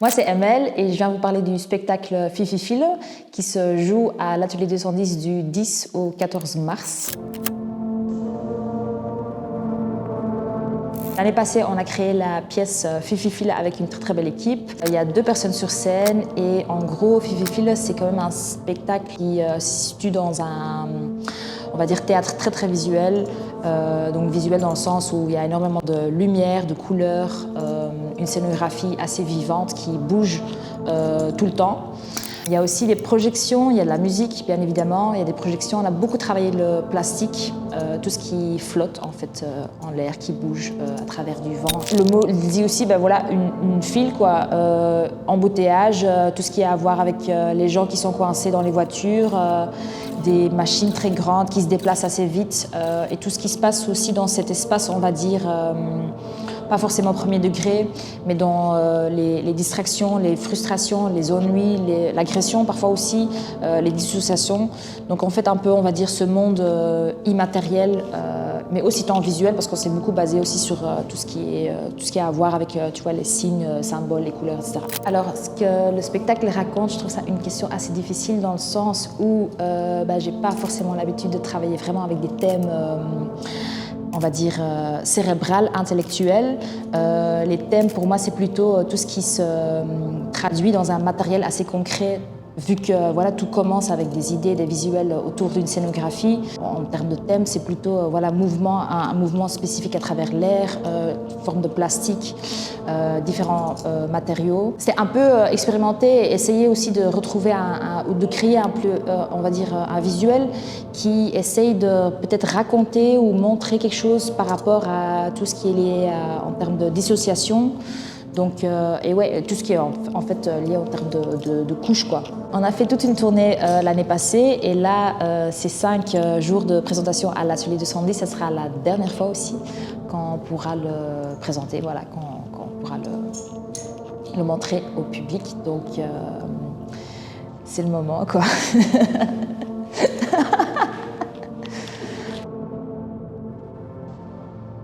Moi, c'est Emel et je viens vous parler du spectacle Fifi File qui se joue à l'Atelier 210 du 10 au 14 mars. L'année passée, on a créé la pièce Fifi File avec une très belle équipe. Il y a 2 personnes sur scène et en gros, Fifi File, c'est quand même un spectacle qui se situe dans un, on va dire, théâtre très visuel. Donc visuel dans le sens où il y a énormément de lumière, de couleurs, une scénographie assez vivante qui bouge tout le temps. Il y a aussi des projections, il y a de la musique bien évidemment, il y a des projections, on a beaucoup travaillé le plastique, tout ce qui flotte en fait en l'air, qui bouge à travers du vent. Le mot dit aussi voilà, une file, quoi, embouteillage, tout ce qui a à voir avec les gens qui sont coincés dans les voitures, des machines très grandes qui se déplacent assez vite et tout ce qui se passe aussi dans cet espace, on va dire, pas forcément au premier degré, mais dans les distractions, les frustrations, les ennuis, l'agression parfois aussi, les dissociations. Donc en fait un peu, on va dire, ce monde immatériel, mais aussi tant visuel, parce qu'on s'est beaucoup basé aussi sur tout ce qui a à voir avec tu vois, les signes, symboles, les couleurs, etc. Alors ce que le spectacle raconte, je trouve ça une question assez difficile dans le sens où j'ai pas forcément l'habitude de travailler vraiment avec des thèmes on va dire cérébral, intellectuel. Les thèmes, pour moi, c'est plutôt tout ce qui se traduit dans un matériel assez concret, vu que voilà, tout commence avec des idées, des visuels autour d'une scénographie. En termes de thème, c'est plutôt voilà, un mouvement spécifique à travers l'air, forme de plastique, différents matériaux. C'est un peu expérimenter, essayer aussi de retrouver ou de créer on va dire, un visuel qui essaye de peut-être raconter ou montrer quelque chose par rapport à tout ce qui est lié en termes de dissociation. Donc, et ouais, tout ce qui est en fait lié en termes de couches, quoi. On a fait toute une tournée l'année passée et là, ces 5 jours de présentation à l'Atelier 210, ça sera la dernière fois aussi quand on pourra le présenter, voilà, quand on pourra le montrer au public. Donc, c'est le moment, quoi.